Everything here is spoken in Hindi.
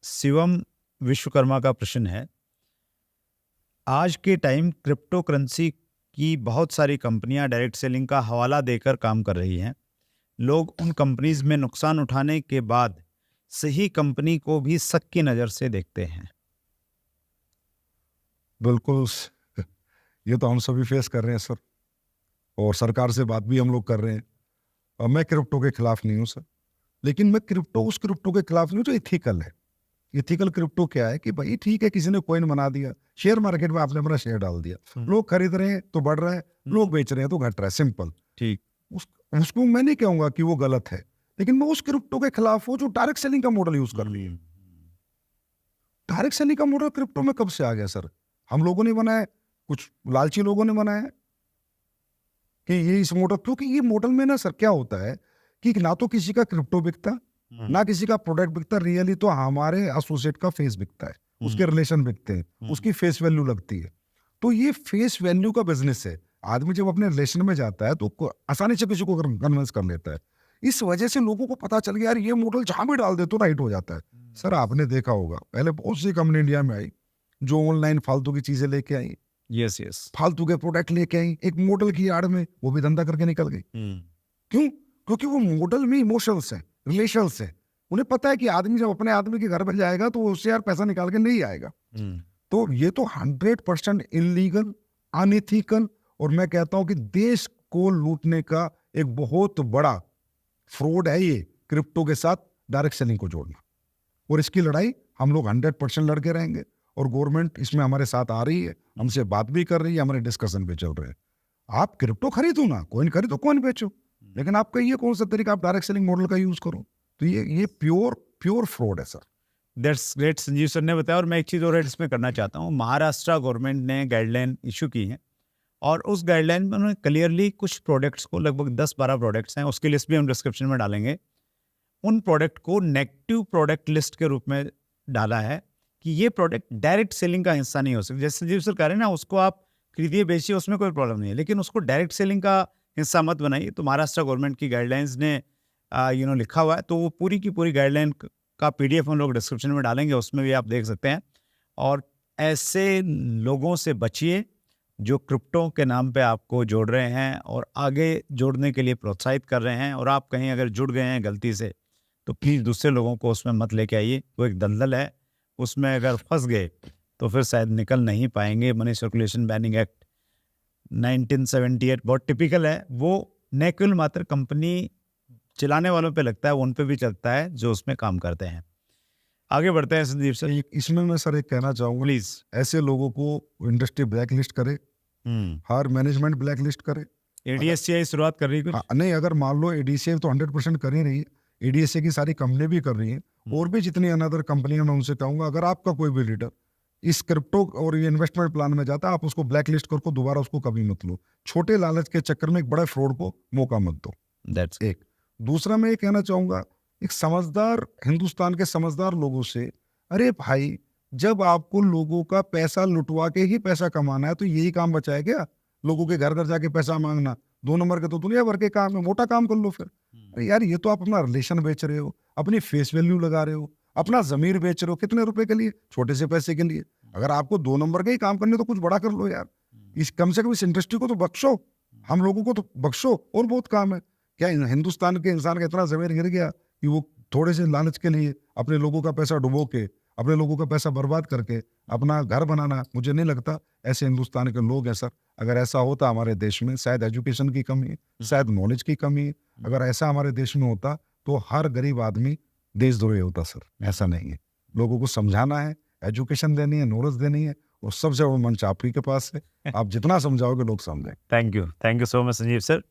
शिवम विश्वकर्मा का प्रश्न है, आज के टाइम क्रिप्टो करेंसी की बहुत सारी कंपनियां डायरेक्ट सेलिंग का हवाला देकर काम कर रही हैं। लोग उन कंपनीज में नुकसान उठाने के बाद सही कंपनी को भी शक की नज़र से देखते हैं। बिल्कुल। ये तो हम सभी फेस कर रहे हैं सर, और सरकार से बात भी हम लोग कर रहे हैं। और मैं क्रिप्टो के खिलाफ नहीं हूँ सर, लेकिन मैं उस क्रिप्टो के खिलाफ नहीं हूँ जो इथिकल है। इथिकल क्रिप्टो क्या है कि भाई ठीक है, किसी ने कॉइन बना दिया, शेयर मार्केट में आपने अपना शेयर डाल दिया, लोग खरीद रहे हैं तो बढ़ रहा है, लोग बेच रहे हैं तो घट रहा है, सिंपल। ठीक। उसको मैं नहीं कहूंगा कि वो गलत है, लेकिन मैं उस क्रिप्टो के खिलाफ हूँ जो डायरेक्ट सेलिंग का मॉडल यूज कर रही है। डायरेक्ट सेलिंग का मॉडल क्रिप्टो में कब से आ गया सर? हम लोगों ने बनाया, कुछ लालची लोगों ने बनाया कि ये इस मॉडल, क्योंकि ये मॉडल में ना सर क्या होता है कि ना तो किसी का क्रिप्टो बिकता, ना किसी का प्रोडक्ट बिकता, रियली तो हमारे एसोसिएट का फेस बिकता है, उसके रिलेशन बिकते हैं, उसकी फेस वैल्यू लगती है। तो ये फेस वैल्यू का बिजनेस है। आदमी जब अपने रिलेशन में जाता है तो आसानी से किसी को कन्विंस कर लेता है। इस वजह से लोगों को पता चल गया यार ये मॉडल जहां भी डाल दे तो राइट हो जाता है। सर आपने देखा होगा पहले बहुत सी कंपनी इंडिया में आई जो ऑनलाइन फालतू की चीजें लेके आई, यस फालतू के प्रोडक्ट लेके आई, एक मॉडल की आड़ में वो भी धंधा करके निकल गई। क्यों? क्योंकि वो मॉडल में इमोशंस है, रिलेशंस है। उन्हें पता है कि आदमी जब अपने आदमी के घर में जाएगा तो उससे यार पैसा निकाल के नहीं आएगा। तो ये तो 100% इलीगल, अनइथिकल, और मैं कहता हूं कि देश को लूटने का एक बहुत बड़ा फ्रॉड है ये क्रिप्टो के साथ डायरेक्ट सेलिंग को जोड़ना। और इसकी लड़ाई हम लोग 100% लड़के रहेंगे, और गवर्नमेंट इसमें हमारे साथ आ रही है, हमसे बात भी कर रही है, हमारे डिस्कशन पे चल रहे हैं। आप क्रिप्टो खरीदो ना, कॉइन खरीदो, कॉइन बेचो, लेकिन आपका ये कौन सा तरीका आप डायरेक्ट सेलिंग मॉडल का यूज करो? तो ये प्योर फ्रॉड है sir. That's great, Sanjeev sir ने बताया। और मैं एक चीज़ और इसमें करना चाहता हूँ। महाराष्ट्र गवर्नमेंट ने गाइडलाइन इशू की है, और उस गाइडलाइन में उन्होंने क्लियरली कुछ प्रोडक्ट्स को, लगभग 10-12 प्रोडक्ट्स हैं, उसकी लिस्ट भी हम डिस्क्रिप्शन में डालेंगे, उन प्रोडक्ट को नेगेटिव प्रोडक्ट लिस्ट के रूप में डाला है कि ये प्रोडक्ट डायरेक्ट सेलिंग का हिस्सा नहीं हो सकता। जैसे संजीव सर कह रहे हैं ना, उसको आप खरीदिए बेचिए, उसमें कोई प्रॉब्लम नहीं है, लेकिन उसको डायरेक्ट सेलिंग का हिस्सा मत बनाइए। तो महाराष्ट्र गवर्नमेंट की गाइडलाइंस ने लिखा हुआ है, तो वो पूरी की पूरी गाइडलाइन का PDF हम लोग डिस्क्रिप्शन में डालेंगे, उसमें भी आप देख सकते हैं। और ऐसे लोगों से बचिए जो क्रिप्टो के नाम पे आपको जोड़ रहे हैं और आगे जोड़ने के लिए प्रोत्साहित कर रहे हैं, और आप कहीं अगर जुड़ गए हैं गलती से तो प्लीज़ दूसरे लोगों को उसमें मत लेके आइए। वो एक दलदल है, उसमें अगर फंस गए तो फिर शायद निकल नहीं पाएंगे। मनी सर्कुलेशन बैनिंग एक्ट 1978 बहुत टिपिकल है। वो न केवल मात्र कंपनी चलाने वालों पे लगता है, वो उन पे भी चलता है जो उसमें काम करते हैं। आगे बढ़ते हैं संदीप सर। इसमें मैं सर एक कहना चाहूंगा, प्लीज। ऐसे लोगों को इंडस्ट्री ब्लैक लिस्ट करे, हर मैनेजमेंट ब्लैक लिस्ट करे। ADSCI शुरुआत कर रही है कुछ? नहीं, अगर मान लो ADSCI तो 100% कर ही रही है, ADSCI की सारी कंपनी भी कर रही है, और भी जितनी अनदर कंपनियां, मैं उनसे कहूंगा अगर आपका कोई भी लीडर इस क्रिप्टो और ये इन्वेस्टमेंट प्लान में जाता है, आप उसको ब्लैक लिस्ट करके दोबारा उसको कभी मत लो। छोटे लालच के चक्कर में एक बड़े फ्रॉड को मौका मत दो। That's एक दूसरा मैं ये कहना चाहूंगा, एक समझदार हिंदुस्तान के समझदार लोगों से, अरे भाई जब आपको लोगों का पैसा लुटवा के ही पैसा कमाना है तो यही काम बचा है क्या? लोगों के घर घर जाके पैसा मांगना 2 नंबर के तो दुनिया भर के काम है, मोटा काम कर लो फिर। अरे यार ये तो आप अपना रिलेशन बेच रहे हो, अपनी फेस वैल्यू लगा रहे हो, अपना जमीर बेच रहे हो। कितने रुपए के लिए? छोटे से पैसे के लिए। अगर आपको 2 नंबर के ही काम करने तो कुछ बड़ा कर लो यार। इस कम से कम इस इंडस्ट्री को तो बख्शो, हम लोगों को तो बख्शो, और बहुत काम है। क्या हिंदुस्तान के इंसान का इतना जमीर गिर गया कि वो थोड़े से लालच के लिए अपने लोगों का पैसा डुबो के, अपने लोगों का पैसा बर्बाद करके अपना घर बनाना? मुझे नहीं लगता ऐसे हिंदुस्तान के लोग हैं सर। अगर ऐसा होता हमारे देश में, शायद एजुकेशन की कमी है, शायद नॉलेज की कमी है, अगर ऐसा हमारे देश में होता तो हर गरीब आदमी देशद्रोही होता सर। ऐसा नहीं है। लोगों को समझाना है, एजुकेशन देनी है, नॉलेज देनी है, और सबसे बड़ा मंच आप ही के पास है। आप जितना समझाओगे लोग समझें। Thank you so much Sanjeev sir.